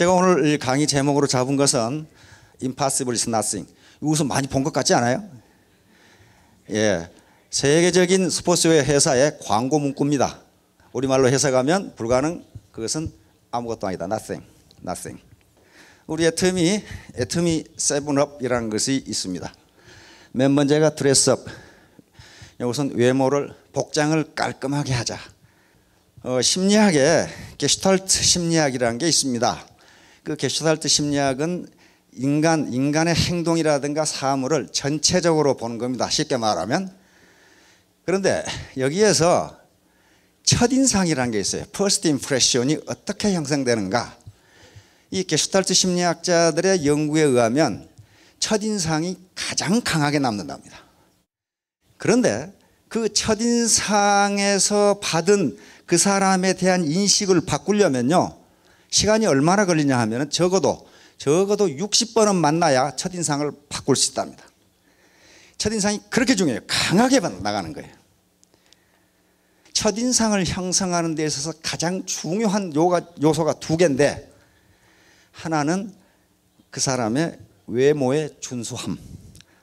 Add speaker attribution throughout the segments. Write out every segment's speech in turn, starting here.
Speaker 1: 제가 오늘 이 강의 제목으로 잡은 것은 Impossible is nothing. 이것은 많이 본 것 같지 않아요? 예, 세계적인 스포츠웨어 회사의 광고 문구입니다. 우리말로 해석하면 불가능, 그것은 아무것도 아니다. Nothing, nothing. 우리 애터미 세븐업이라는 것이 있습니다. 맨 번째가 드레스업. 이것은 외모를, 복장을 깔끔하게 하자. 심리학에 게슈탈트 심리학이라는 게 있습니다. 그 게슈탈트 심리학은 인간의 행동이라든가 사물을 전체적으로 보는 겁니다. 쉽게 말하면. 그런데 여기에서 첫인상이라는 게 있어요. First impression이 어떻게 형성되는가. 이 게슈탈트 심리학자들의 연구에 의하면 첫인상이 가장 강하게 남는답니다. 그런데 그 첫인상에서 받은 그 사람에 대한 인식을 바꾸려면요, 시간이 얼마나 걸리냐 하면 적어도 60번은 만나야 첫인상을 바꿀 수 있답니다. 첫인상이 그렇게 중요해요. 강하게 나가는 거예요. 첫인상을 형성하는 데 있어서 가장 중요한 요소가 두 개인데, 하나는 그 사람의 외모의 준수함,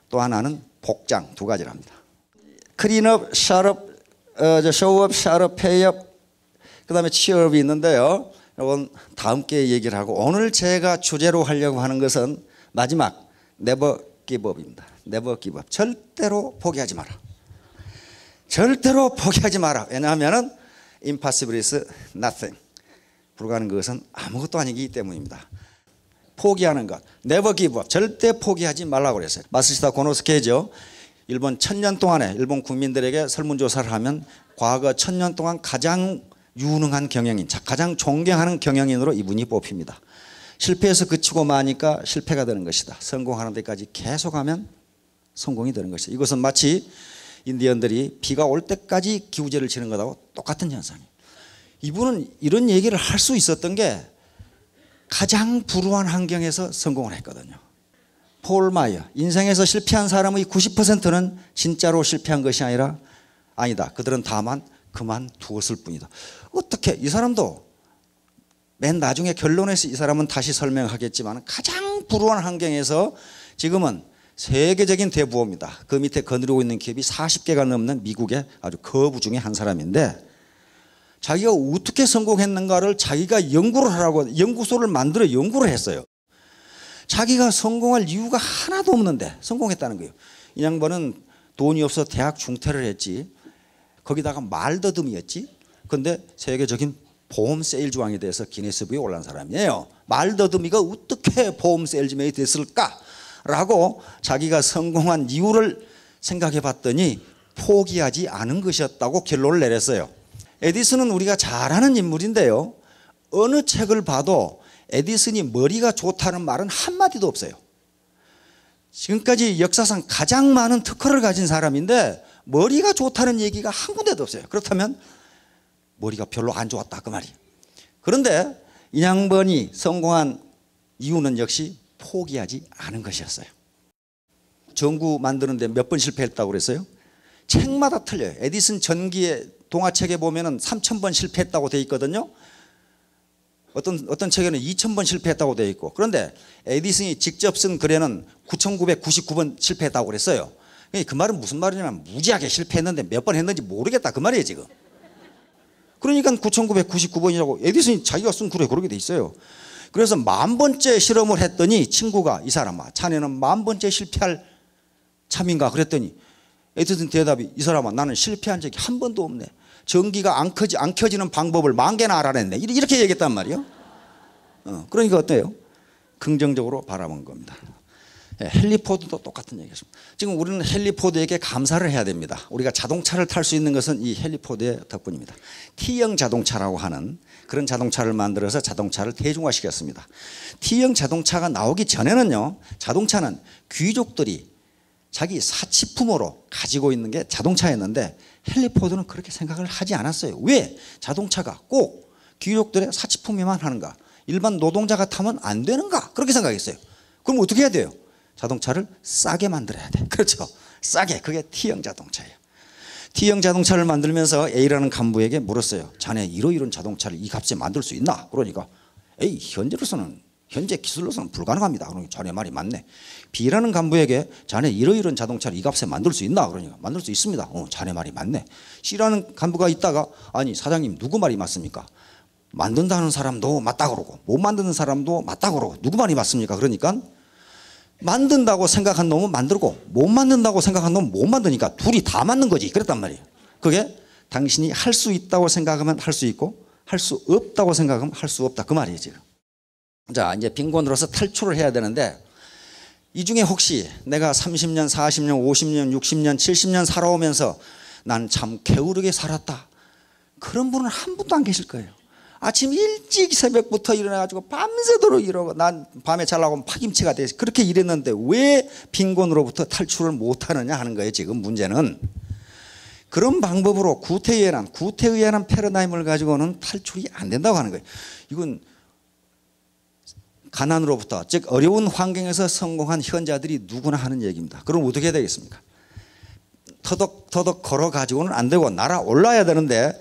Speaker 1: 또 하나는 복장, 두 가지랍니다. 클린업, 샷업, 쇼업, 샷업, 페이업, 그 다음에 치업이 있는데요. 이건 다음 기회에 얘기를 하고, 오늘 제가 주제로 하려고 하는 것은 마지막 never give up입니다. never give up. 절대로 포기하지 마라. 절대로 포기하지 마라. 왜냐하면 impossible is nothing. 불가능한 것은 아무것도 아니기 때문입니다. 포기하는 것, never give up. 절대 포기하지 말라고 그랬어요. 마스시다 고노스케이죠. 일본 1000년 동안에 일본 국민들에게 설문조사를 하면 과거 1000년 동안 가장 유능한 경영인, 가장 존경하는 경영인으로 이분이 뽑힙니다. 실패해서 그치고 마니까 실패가 되는 것이다. 성공하는 데까지 계속하면 성공이 되는 것이다. 이것은 마치 인디언들이 비가 올 때까지 기우제를 치는 것하고 똑같은 현상이에요. 이분은 이런 얘기를 할 수 있었던 게 가장 불우한 환경에서 성공을 했거든요. 폴 마이어, 인생에서 실패한 사람의 90%는 진짜로 실패한 것이 아니다. 그들은 다만 그만두었을 뿐이다. 어떻게 이 사람도 맨 나중에 결론에서 이 사람은 다시 설명하겠지만 가장 불우한 환경에서 지금은 세계적인 대부호입니다. 그 밑에 거느리고 있는 기업이 40개가 넘는 미국의 아주 거부 중에 한 사람인데, 자기가 어떻게 성공했는가를 자기가 연구를 하라고 연구소를 만들어 연구를 했어요. 자기가 성공할 이유가 하나도 없는데 성공했다는 거예요. 이 양반은 돈이 없어 대학 중퇴를 했지, 거기다가 말더듬이었지. 그런데 세계적인 보험 세일즈왕에 대해서 기네스북에 올라온 사람이에요. 말더듬이가 어떻게 보험 세일즈맨이 됐을까라고 자기가 성공한 이유를 생각해 봤더니 포기하지 않은 것이었다고 결론을 내렸어요. 에디슨은 우리가 잘 아는 인물인데요, 어느 책을 봐도 에디슨이 머리가 좋다는 말은 한마디도 없어요. 지금까지 역사상 가장 많은 특허를 가진 사람인데 머리가 좋다는 얘기가 한 군데도 없어요. 그렇다면 머리가 별로 안 좋았다 그 말이에요. 그런데 이 양반이 성공한 이유는 역시 포기하지 않은 것이었어요. 전구 만드는데 몇 번 실패했다고 그랬어요? 책마다 틀려요. 에디슨 전기의 동화책에 보면은 3000번 실패했다고 되어 있거든요. 어떤 책에는 2000번 실패했다고 되어 있고, 그런데 에디슨이 직접 쓴 글에는 9999번 실패했다고 그랬어요. 그 말은 무슨 말이냐면 무지하게 실패했는데 몇 번 했는지 모르겠다 그 말이에요 지금. 그러니까 9999번이라고 에디슨이 자기가 쓴 글에 그렇게 돼 있어요. 그래서 10,000번째 실험을 했더니 친구가, 이 사람아 자네는 10,000번째 실패할 참인가 그랬더니 에디슨 대답이, 이 사람아 나는 실패한 적이 한 번도 없네. 전기가 안 켜지는 방법을 10,000개나 알아냈네. 이렇게 얘기했단 말이에요. 그러니까 어때요? 긍정적으로 바라본 겁니다. 헨리 포드도 똑같은 얘기였습니다. 지금 우리는 헨리 포드에게 감사를 해야 됩니다. 우리가 자동차를 탈 수 있는 것은 이 헨리 포드의 덕분입니다. T형 자동차라고 하는 그런 자동차를 만들어서 자동차를 대중화시켰습니다. T형 자동차가 나오기 전에는요, 자동차는 귀족들이 자기 사치품으로 가지고 있는 게 자동차였는데 헨리 포드는 그렇게 생각을 하지 않았어요. 왜? 자동차가 꼭 귀족들의 사치품이만 하는가? 일반 노동자가 타면 안 되는가? 그렇게 생각했어요. 그럼 어떻게 해야 돼요? 자동차를 싸게 만들어야 돼. 그렇죠? 싸게. 그게 T형 자동차예요. T형 자동차를 만들면서 A라는 간부에게 물었어요. 자네 이러이러한 자동차를 이 값에 만들 수 있나? 그러니까 에이 현재로서는 현재 기술로서는 불가능합니다. 그러니까 자네 말이 맞네. B라는 간부에게 자네 이러이러한 자동차를 이 값에 만들 수 있나? 그러니까 만들 수 있습니다. 자네 말이 맞네. C라는 간부가 있다가 아니 사장님 누구 말이 맞습니까? 만든다는 사람도 맞다 그러고 못 만드는 사람도 맞다 그러고 누구 말이 맞습니까? 그러니까 만든다고 생각한 놈은 만들고 못 만든다고 생각한 놈은 못 만드니까 둘이 다 맞는 거지. 그랬단 말이에요. 그게 당신이 할 수 있다고 생각하면 할 수 있고 할 수 없다고 생각하면 할 수 없다. 그 말이에요 지금. 자 이제 빈곤으로서 탈출을 해야 되는데 이 중에 혹시 내가 30년, 40년, 50년, 60년, 70년 살아오면서 난 참 게으르게 살았다. 그런 분은 한 분도 안 계실 거예요. 아침 일찍 새벽부터 일어나가지고 밤새도록 이러고 난 밤에 자려고 파김치가 돼 그렇게 일했는데 왜 빈곤으로부터 탈출을 못하느냐 하는 거예요. 지금 문제는. 그런 방법으로 구태의연한 패러다임을 가지고는 탈출이 안 된다고 하는 거예요. 이건 가난으로부터 즉 어려운 환경에서 성공한 현자들이 누구나 하는 얘기입니다. 그럼 어떻게 해야 되겠습니까? 터덕터덕 걸어가지고는 안 되고 날아올라야 되는데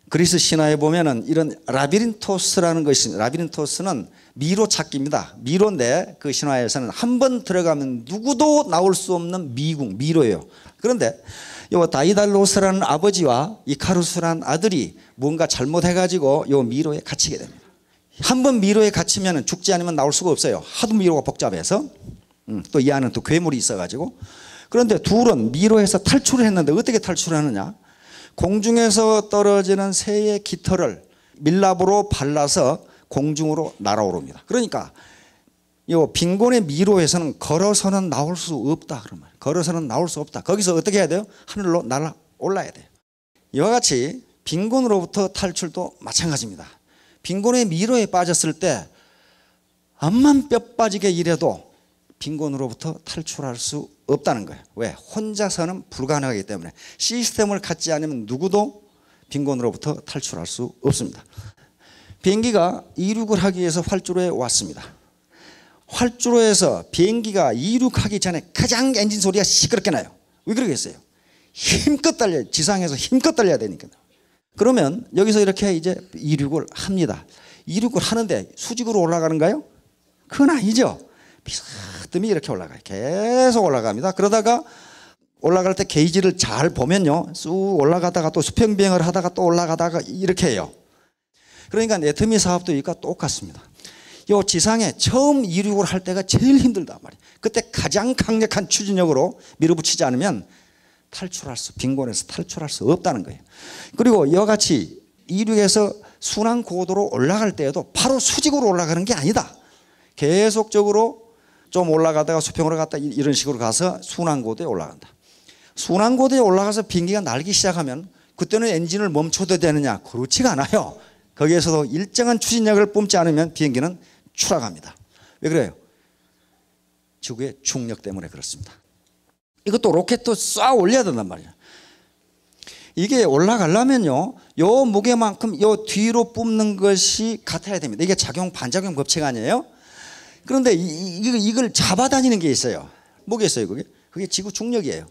Speaker 1: 그리스 신화에 보면은 이런 라비린토스라는 것이 있습니다. 라비린토스는 미로 찾기입니다. 미로인데 그 신화에서는 한 번 들어가면 누구도 나올 수 없는 미로예요. 그런데 요 다이달로스라는 아버지와 이카루스라는 아들이 뭔가 잘못해가지고 요 미로에 갇히게 됩니다. 한 번 미로에 갇히면 죽지 않으면 나올 수가 없어요. 하도 미로가 복잡해서. 또 이 안은 또 괴물이 있어가지고. 그런데 둘은 미로에서 탈출을 했는데 어떻게 탈출하느냐? 공중에서 떨어지는 새의 깃털을 밀랍으로 발라서 공중으로 날아오릅니다. 그러니까 이 빈곤의 미로에서는 걸어서는 나올 수 없다. 그런 말. 걸어서는 나올 수 없다. 거기서 어떻게 해야 돼요? 하늘로 날아올라야 돼요. 이와 같이 빈곤으로부터 탈출도 마찬가지입니다. 빈곤의 미로에 빠졌을 때 암만 뼈 빠지게 일해도 빈곤으로부터 탈출할 수 없다는 거예요. 왜? 혼자서는 불가능하기 때문에 시스템을 갖지 않으면 누구도 빈곤으로부터 탈출할 수 없습니다. 비행기가 이륙을 하기 위해서 활주로에 왔습니다. 활주로에서 비행기가 이륙하기 전에 가장 엔진 소리가 시끄럽게 나요. 왜 그러겠어요? 힘껏 달려요. 지상에서 힘껏 달려야 되니까요. 그러면 여기서 이렇게 이제 이륙을 합니다. 이륙을 하는데 수직으로 올라가는가요? 그건 아니죠. 비스듬히 이렇게 올라가요. 계속 올라갑니다. 그러다가 올라갈 때 게이지를 잘 보면요. 쑥 올라가다가 또 수평비행을 하다가 또 올라가다가 이렇게 해요. 그러니까 애터미 사업도 이거 똑같습니다. 요 지상에 처음 이륙을 할 때가 제일 힘들단 말이에요. 그때 가장 강력한 추진력으로 밀어붙이지 않으면 빈곤에서 탈출할 수 없다는 거예요. 그리고 이와 같이 이륙에서 순환 고도로 올라갈 때에도 바로 수직으로 올라가는 게 아니다. 계속적으로 좀 올라가다가 수평으로 갔다 이런 식으로 가서 순환 고도에 올라간다. 순환 고도에 올라가서 비행기가 날기 시작하면 그때는 엔진을 멈춰도 되느냐? 그렇지가 않아요. 거기에서도 일정한 추진력을 뿜지 않으면 비행기는 추락합니다. 왜 그래요? 지구의 중력 때문에 그렇습니다. 이것도 로켓도 쏴 올려야 된단 말이에요. 이게 올라가려면요, 요 무게만큼 요 뒤로 뿜는 것이 같아야 됩니다. 이게 작용 반작용 법칙 아니에요? 그런데 이걸 잡아다니는 게 있어요. 뭐겠어요, 그게? 그게 지구 중력이에요.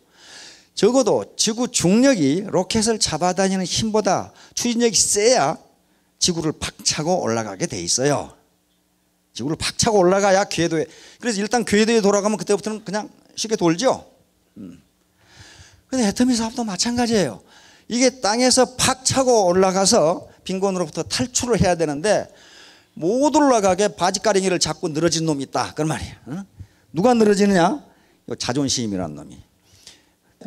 Speaker 1: 적어도 지구 중력이 로켓을 잡아다니는 힘보다 추진력이 세야 지구를 박차고 올라가게 돼 있어요. 지구를 박차고 올라가야 궤도에. 그래서 일단 궤도에 돌아가면 그때부터는 그냥 쉽게 돌죠. 근데 애터미 사업도 마찬가지예요. 이게 땅에서 팍 차고 올라가서 빈곤으로부터 탈출을 해야 되는데 못 올라가게 바지가랭이를 잡고 늘어진 놈이 있다. 그런 말이에요. 누가 늘어지느냐? 자존심이라는 놈이.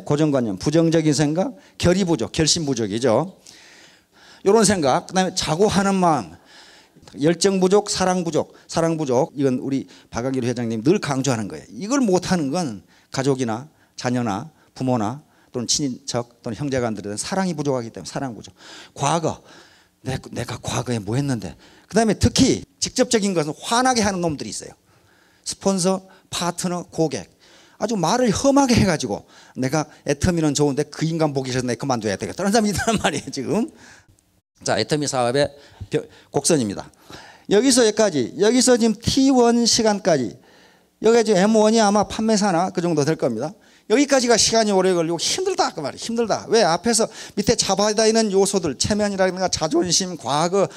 Speaker 1: 고정관념, 부정적인 생각, 결의 부족, 결심 부족이죠. 이런 생각, 그다음에 자고하는 마음, 열정 부족, 사랑 부족. 이건 우리 박광길 회장님 늘 강조하는 거예요. 이걸 못하는 건 가족이나 자녀나 부모나 또는 친인척 또는 형제간들에 사랑이 부족하기 때문에 사랑 부족. 과거, 내가 과거에 뭐 했는데. 그다음에 특히 직접적인 것은 화나게 하는 놈들이 있어요. 스폰서, 파트너, 고객. 아주 말을 험하게 해가지고 내가 애터미는 좋은데 그 인간 보기 싫어서 내 그만둬야 되겠다. 그런 사람이 있단 말이에요 지금. 자, 애터미 사업의 곡선입니다. 여기서 여기까지, 여기서 지금 T1 시간까지, 여기가 지금 M1이 아마 판매사나 그 정도 될 겁니다. 여기까지가 시간이 오래 걸리고 힘들다 그 말이에요. 힘들다. 왜? 앞에서 밑에 잡아다 있는 요소들, 체면이라든가 자존심, 과거,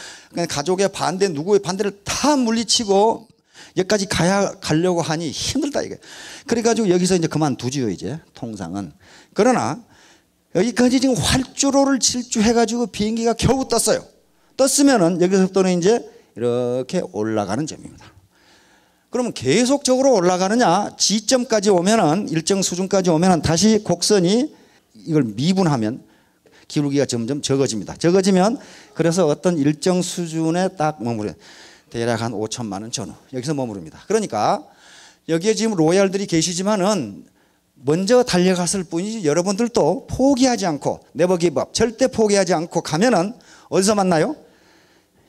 Speaker 1: 가족의 반대, 누구의 반대를 다 물리치고 여기까지 가려고 하니 힘들다 이게. 그래가지고 여기서 이제 그만두지요 이제 통상은. 그러나 여기까지 지금 활주로를 질주해가지고 비행기가 겨우 떴어요. 떴으면은 여기서부터는 이제 이렇게 올라가는 점입니다. 그러면 계속적으로 올라가느냐, 지점까지 오면은 일정 수준까지 오면은 다시 곡선이 이걸 미분하면 기울기가 점점 적어집니다. 적어지면 그래서 어떤 일정 수준에 딱 머무르, 대략 한 5천만 원 전후 여기서 머무릅니다. 그러니까 여기에 지금 로얄들이 계시지만은 먼저 달려갔을 뿐이지 여러분들도 포기하지 않고 네버 기브업, 절대 포기하지 않고 가면은 어디서 만나요?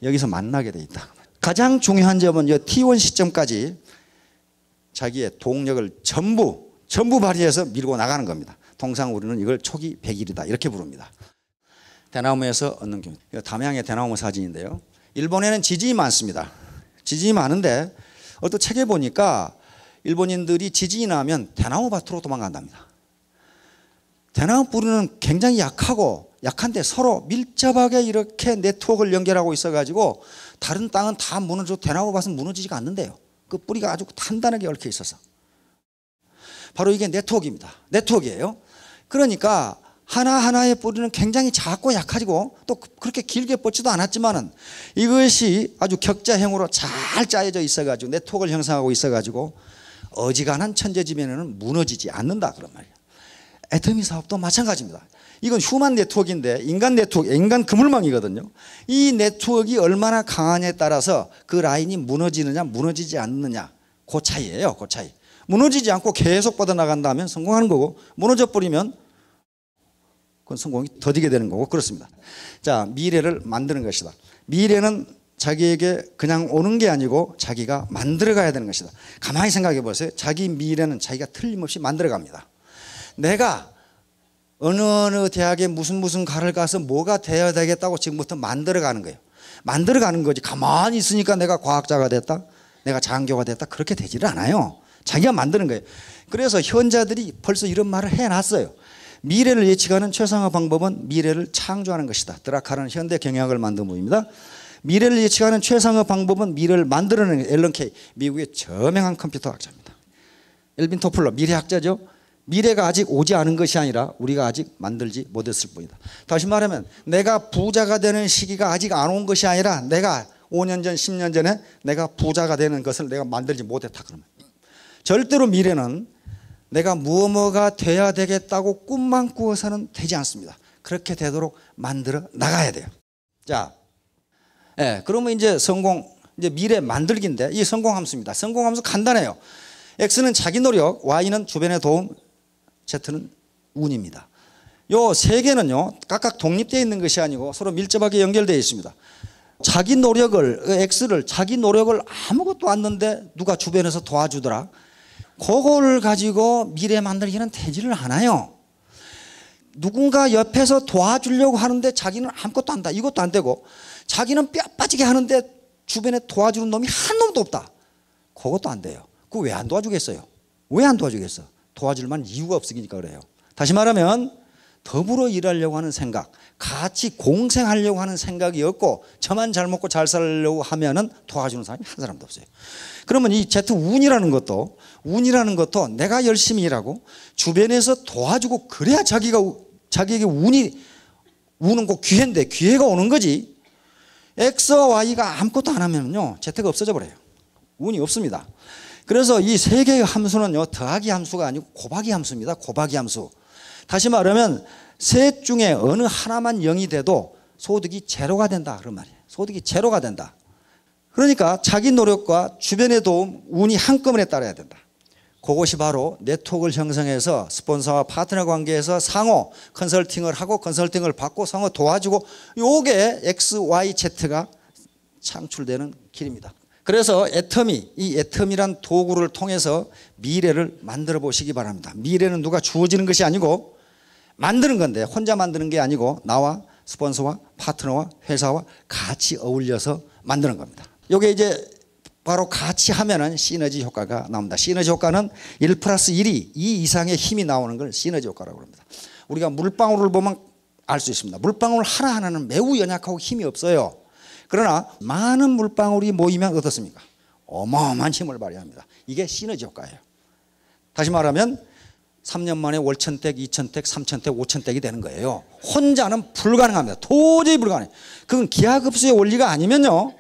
Speaker 1: 여기서 만나게 돼 있다. 가장 중요한 점은 이 T1 시점까지 자기의 동력을 전부 발휘해서 밀고 나가는 겁니다. 통상 우리는 이걸 초기 100일이다 이렇게 부릅니다. 대나무에서 얻는 경우. 담양의 대나무 사진인데요. 일본에는 지진이 많습니다. 지진이 많은데 어떤 책에 보니까 일본인들이 지진이 나면 대나무 밭으로 도망간답니다. 대나무 뿌리는 굉장히 약한데 서로 밀접하게 이렇게 네트워크를 연결하고 있어가지고 다른 땅은 다 무너져도 대나무 밭은 무너지지가 않는데요. 그 뿌리가 아주 단단하게 얽혀 있어서. 바로 이게 네트워크입니다. 네트워크예요. 그러니까 하나하나의 뿌리는 굉장히 작고 약하고 또 그렇게 길게 뻗지도 않았지만은 이것이 아주 격자형으로 잘 짜여져 있어가지고 네트워크를 형성하고 있어가지고 어지간한 천재지변에는 무너지지 않는다 그런 말이에요. 애터미 사업도 마찬가지입니다. 이건 휴먼 네트워크인데 인간 네트워크, 인간 그물망이거든요. 이 네트워크가 얼마나 강하냐에 따라서 그 라인이 무너지느냐 무너지지 않느냐 그 차이예요. 그 차이. 무너지지 않고 계속 뻗어나간다면 성공하는 거고 무너져 버리면 그건 성공이 더디게 되는 거고 그렇습니다. 자, 미래를 만드는 것이다. 미래는 자기에게 그냥 오는 게 아니고 자기가 만들어 가야 되는 것이다. 가만히 생각해 보세요. 자기 미래는 자기가 틀림없이 만들어 갑니다. 내가 어느 대학에 무슨 과를 가서 뭐가 되어야 되겠다고 지금부터 만들어 가는 거예요. 만들어 가는 거지. 가만히 있으니까 내가 과학자가 됐다, 내가 장교가 됐다 그렇게 되지를 않아요. 자기가 만드는 거예요. 그래서 현자들이 벌써 이런 말을 해놨어요. 미래를 예측하는 최상의 방법은 미래를 창조하는 것이다. 드라카르는 현대 경영학을 만든 분입니다. 미래를 예측하는 최상의 방법은 미래를 만들어내는 앨런 케이, 미국의 저명한 컴퓨터 학자입니다. 엘빈 토플러 미래학자죠. 미래가 아직 오지 않은 것이 아니라 우리가 아직 만들지 못했을 뿐이다. 다시 말하면 내가 부자가 되는 시기가 아직 안 온 것이 아니라 내가 5년 전 10년 전에 내가 부자가 되는 것을 내가 만들지 못했다 그러면 절대로 미래는 내가 무엇가 돼야 되겠다고 꿈만 꾸어서는 되지 않습니다. 그렇게 되도록 만들어 나가야 돼요. 자, 그러면 이제 이제 미래 만들기인데 이 성공함수입니다. 성공함수 간단해요. X는 자기 노력, Y는 주변의 도움, Z는 운입니다. 요 세 개는요 각각 독립되어 있는 것이 아니고 서로 밀접하게 연결되어 있습니다. 자기 노력을 X를 자기 노력을 아무것도 않는데 누가 주변에서 도와주더라. 그걸 가지고 미래 만들기는 되지를 않아요. 누군가 옆에서 도와주려고 하는데 자기는 아무것도 안 한다. 이것도 안 되고 자기는 뼈 빠지게 하는데 주변에 도와주는 놈이 한 놈도 없다. 그것도 안 돼요. 그거 왜 안 도와주겠어요? 왜 안 도와주겠어? 도와줄 만한 이유가 없으니까 그래요. 다시 말하면 더불어 일하려고 하는 생각, 같이 공생하려고 하는 생각이 없고 저만 잘 먹고 잘 살려고 하면은 도와주는 사람이 한 사람도 없어요. 그러면 이 Z 운이라는 것도 내가 열심히 일하고 주변에서 도와주고 그래야 자기에게 운이 우는 거 기회인데 기회가 오는 거지. X와 Y가 아무것도 안 하면요 Z가 없어져 버려요. 운이 없습니다. 그래서 이 세 개의 함수는요 더하기 함수가 아니고 곱하기 함수입니다. 곱하기 함수. 다시 말하면 셋 중에 어느 하나만 0이 돼도 소득이 제로가 된다 그런 말이에요. 소득이 제로가 된다. 그러니까 자기 노력과 주변의 도움, 운이 한꺼번에 따라야 된다. 그것이 바로 네트워크를 형성해서 스폰서와 파트너 관계에서 상호 컨설팅을 하고 컨설팅을 받고 상호 도와주고 요게 X, Y, Z가 창출되는 길입니다. 그래서 이 애터미란 도구를 통해서 미래를 만들어 보시기 바랍니다. 미래는 누가 주어지는 것이 아니고 만드는 건데 혼자 만드는 게 아니고 나와 스폰서와 파트너와 회사와 같이 어울려서 만드는 겁니다. 이게 이제 바로 같이 하면은 시너지 효과가 나옵니다. 시너지 효과는 1 플러스 1이 2 이상의 힘이 나오는 걸 시너지 효과라고 합니다. 우리가 물방울을 보면 알 수 있습니다. 물방울 하나하나는 매우 연약하고 힘이 없어요. 그러나 많은 물방울이 모이면 어떻습니까? 어마어마한 힘을 발휘합니다. 이게 시너지 효과예요. 다시 말하면 3년 만에 월천택, 2천택, 3천택, 5천택이 되는 거예요. 혼자는 불가능합니다. 도저히 불가능해요. 그건 기하급수의 원리가 아니면요,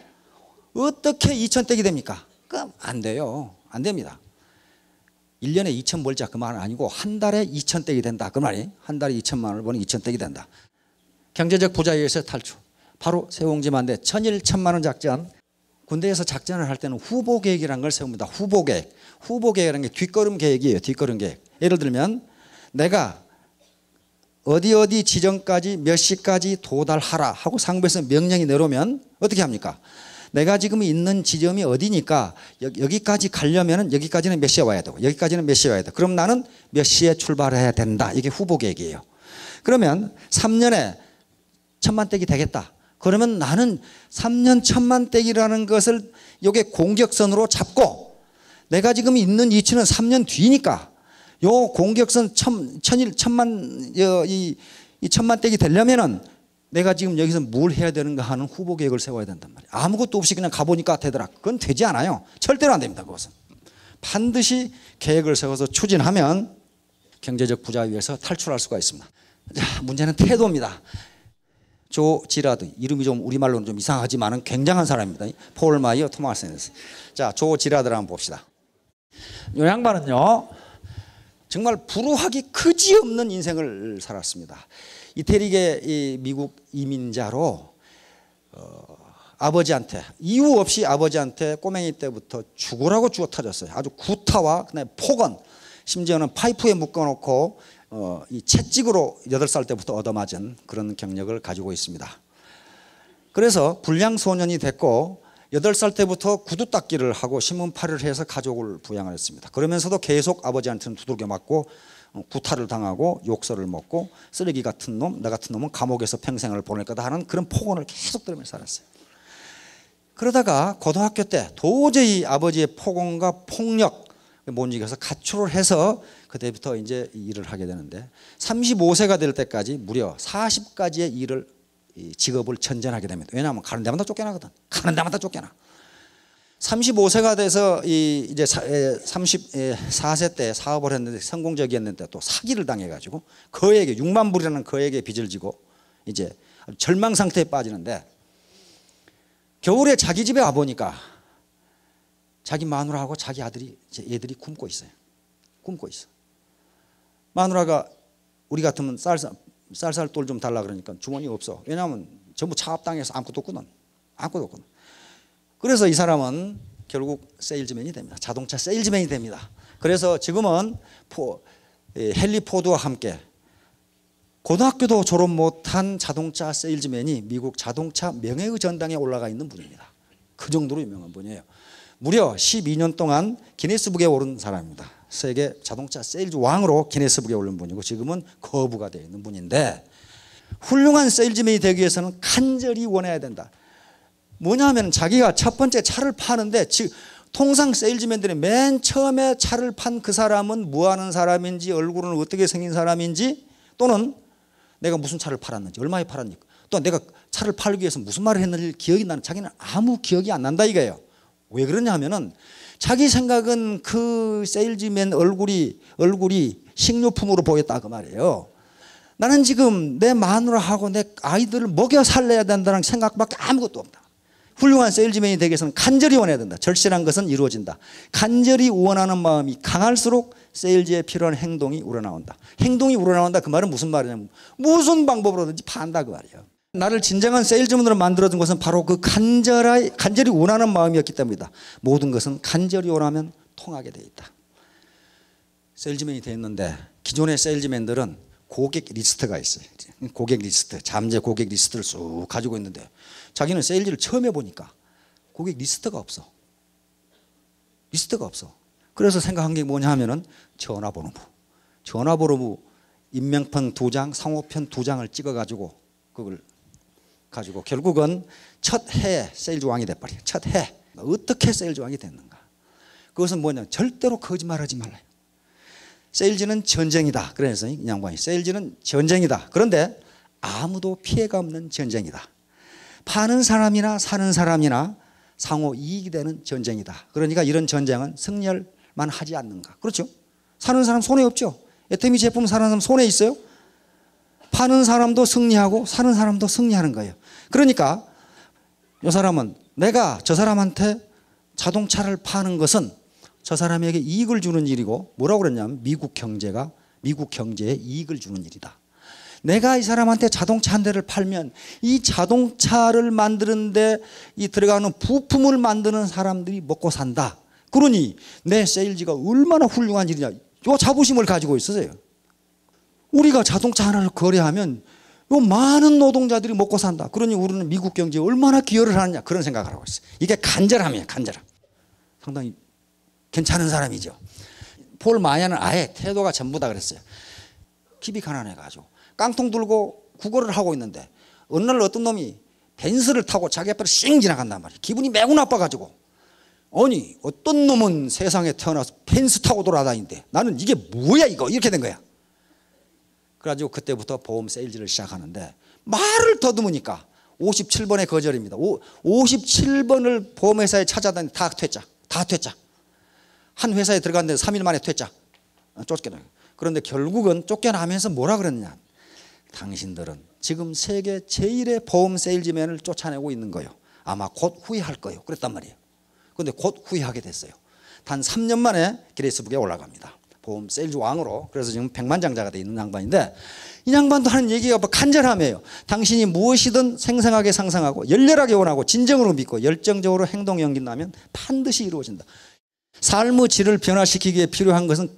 Speaker 1: 어떻게 2천택이 됩니까? 그럼 안 돼요. 안 됩니다. 1년에 2천 벌자 그 말은 아니고 한 달에 2천택이 된다 그 말이. 한 달에 2천만 원을 버는 2천택이 된다. 경제적 부자유에서 탈출. 바로 세웅지만대 천일 천만 원 작전. 군대에서 작전을 할 때는 후보 계획이라는 걸 세웁니다. 후보 계획. 후보 계획이라는 게 뒷걸음 계획이에요. 뒷걸음 계획. 예를 들면 내가 어디 지점까지 몇 시까지 도달하라 하고 상부에서 명령이 내려오면 어떻게 합니까? 내가 지금 있는 지점이 어디니까 여기까지 가려면 여기까지는 몇 시에 와야 되고 여기까지는 몇 시에 와야 돼. 그럼 나는 몇 시에 출발해야 된다. 이게 후보 계획이에요. 그러면 3년에 1000만 떼기 되겠다. 그러면 나는 3년 1000만 떼기라는 것을 이게 공격선으로 잡고 내가 지금 있는 위치는 3년 뒤니까 요 공격선 1000만 떼기 되려면은 내가 지금 여기서 뭘 해야 되는가 하는 후보 계획을 세워야 된단 말이에요. 아무것도 없이 그냥 가보니까 되더라. 그건 되지 않아요. 절대로 안 됩니다. 그것은 반드시 계획을 세워서 추진하면 경제적 부자유에서 탈출할 수가 있습니다. 자, 문제는 태도입니다. 조 지라드, 이름이 좀 우리말로는 좀 이상하지만은 굉장한 사람입니다. 폴 마이어 토마스 앤더슨. 자, 조 지라드를 한번 봅시다. 이 양반은요 정말 불우하기 그지없는 인생을 살았습니다. 이태리계 이 미국 이민자로 아버지한테 이유 없이 아버지한테 꼬맹이 때부터 죽으라고 죽어 터졌어요. 아주 구타와 그다음에 폭언, 심지어는 파이프에 묶어놓고 이 채찍으로 8살 때부터 얻어맞은 그런 경력을 가지고 있습니다. 그래서 불량 소년이 됐고 8살 때부터 구두 닦기를 하고 신문팔이를 해서 가족을 부양을 했습니다. 그러면서도 계속 아버지한테는 두들겨 맞고 구타를 당하고 욕설을 먹고 쓰레기 같은 놈, 나 같은 놈은 감옥에서 평생을 보낼 거다 하는 그런 폭언을 계속 들으면서 살았어요. 그러다가 고등학교 때 도저히 아버지의 폭언과 폭력 못 이겨서 가출을 해서 그때부터 이제 일을 하게 되는데 35세가 될 때까지 무려 40가지의 일을 직업을 전전하게 됩니다. 왜냐하면 가는 데마다 쫓겨나거든. 가는 데마다 쫓겨나. 35세가 돼서 이제 34세 때 사업을 했는데 성공적이었는데 또 사기를 당해가지고 거액의 6만 불이라는 거액의 빚을 지고 이제 절망 상태에 빠지는데 겨울에 자기 집에 와 보니까 자기 마누라하고 자기 아들이 애들이 굶고 있어요. 굶고 있어. 마누라가 우리 같으면 쌀쌀 돌 좀 달라 그러니까 주머니 없어. 왜냐하면 전부 차압당해서 아무것도 없거든. 아무것도 없거든. 그래서 이 사람은 결국 세일즈맨이 됩니다. 자동차 세일즈맨이 됩니다. 그래서 지금은 헨리 포드와 함께 고등학교도 졸업 못한 자동차 세일즈맨이 미국 자동차 명예의 전당에 올라가 있는 분입니다. 그 정도로 유명한 분이에요. 무려 12년 동안 기네스북에 오른 사람입니다. 세계 자동차 세일즈 왕으로 기네스북에 오른 분이고 지금은 거부가 되어 있는 분인데 훌륭한 세일즈맨이 되기 위해서는 간절히 원해야 된다. 뭐냐면 자기가 첫 번째 차를 파는데 통상 세일즈맨들이 맨 처음에 차를 판 그 사람은 뭐 하는 사람인지 얼굴은 어떻게 생긴 사람인지 또는 내가 무슨 차를 팔았는지 얼마에 팔았니까 또 내가 차를 팔기 위해서 무슨 말을 했는지 기억이 나는 자기는 아무 기억이 안 난다 이거예요. 왜 그러냐 하면은 자기 생각은 그 세일즈맨 얼굴이 식료품으로 보였다 그 말이에요. 나는 지금 내 마누라하고 내 아이들을 먹여 살려야 된다는 생각밖에 아무것도 없다. 훌륭한 세일즈맨이 되기 위해서는 간절히 원해야 된다. 절실한 것은 이루어진다. 간절히 원하는 마음이 강할수록 세일즈에 필요한 행동이 우러나온다. 행동이 우러나온다 그 말은 무슨 말이냐면 무슨 방법으로든지 판다 그 말이에요. 나를 진정한 세일즈맨으로 만들어준 것은 바로 그 간절히 원하는 마음이었기 때문이다. 모든 것은 간절히 원하면 통하게 되어 있다. 세일즈맨이 됐는데 기존의 세일즈맨들은 고객 리스트가 있어요. 고객 리스트, 잠재 고객 리스트를 쑥 가지고 있는데 자기는 세일즈를 처음 해보니까 고객 리스트가 없어. 리스트가 없어. 그래서 생각한 게 뭐냐 하면은 전화번호부 인명편 2장, 상호편 2장을 찍어가지고 그걸 가지고 결국은 첫 해에 세일즈 왕이 돼버려요. 첫 해 어떻게 세일즈왕이 됐는가? 그것은 뭐냐? 절대로 거짓말하지 말아요. 세일즈는 전쟁이다. 그래서 이 양반이 세일즈는 전쟁이다. 그런데 아무도 피해가 없는 전쟁이다. 파는 사람이나 사는 사람이나 상호 이익이 되는 전쟁이다. 그러니까 이런 전쟁은 승리할만 하지 않는가. 그렇죠? 사는 사람 손해 없죠. 애터미 제품 사는 사람 손해 있어요? 파는 사람도 승리하고 사는 사람도 승리하는 거예요. 그러니까 이 사람은 내가 저 사람한테 자동차를 파는 것은 저 사람에게 이익을 주는 일이고 뭐라고 그랬냐면 미국 경제에 이익을 주는 일이다. 내가 이 사람한테 자동차 한 대를 팔면 이 자동차를 만드는데 이 들어가는 부품을 만드는 사람들이 먹고 산다. 그러니 내 세일즈가 얼마나 훌륭한 일이냐. 이 자부심을 가지고 있어요. 우리가 자동차 하나를 거래하면 요 많은 노동자들이 먹고 산다. 그러니 우리는 미국 경제에 얼마나 기여를 하느냐 그런 생각을 하고 있어요. 이게 간절함이에요. 간절함. 상당히 괜찮은 사람이죠. 폴 마야는 아예 태도가 전부다 그랬어요. 킵이 가난해가지고 깡통 들고 구걸을 하고 있는데 어느 날 어떤 놈이 벤츠를 타고 자기 앞으로 씩 지나간단 말이에요. 기분이 매우 나빠가지고 아니 어떤 놈은 세상에 태어나서 벤츠 타고 돌아다니는데 나는 이게 뭐야 이거 이렇게 된 거야. 그래가지고 그때부터 보험 세일즈를 시작하는데 말을 더듬으니까 57번의 거절입니다. 57번을 보험회사에 찾아다니 다 퇴짜. 다 퇴짜. 한 회사에 들어갔는데 3일 만에 퇴짜. 쫓겨나요. 그런데 결국은 쫓겨나면서 뭐라 그랬냐. 당신들은 지금 세계 제일의 보험 세일즈맨을 쫓아내고 있는 거예요. 아마 곧 후회할 거예요. 그랬단 말이에요. 그런데 곧 후회하게 됐어요. 단 3년 만에 기네스북에 올라갑니다. 보험 세일즈 왕으로. 그래서 지금 백만장자가 되어 있는 양반인데 이 양반도 하는 얘기가 간절함이에요. 당신이 무엇이든 생생하게 상상하고 열렬하게 원하고 진정으로 믿고 열정적으로 행동 연긴다면 반드시 이루어진다. 삶의 질을 변화시키기에 필요한 것은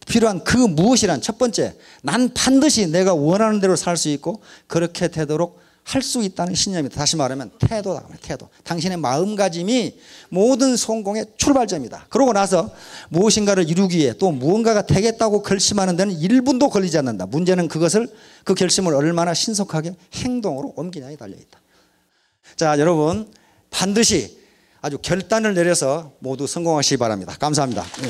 Speaker 1: 필요한 그 무엇이란 첫 번째, 난 반드시 내가 원하는 대로 살 수 있고 그렇게 되도록 할 수 있다는 신념이다. 다시 말하면 태도다. 태도. 당신의 마음가짐이 모든 성공의 출발점이다. 그러고 나서 무엇인가를 이루기 위해 또 무언가가 되겠다고 결심하는 데는 1분도 걸리지 않는다. 문제는 그 결심을 얼마나 신속하게 행동으로 옮기냐에 달려있다. 자, 여러분 반드시 아주 결단을 내려서 모두 성공하시기 바랍니다. 감사합니다. 네.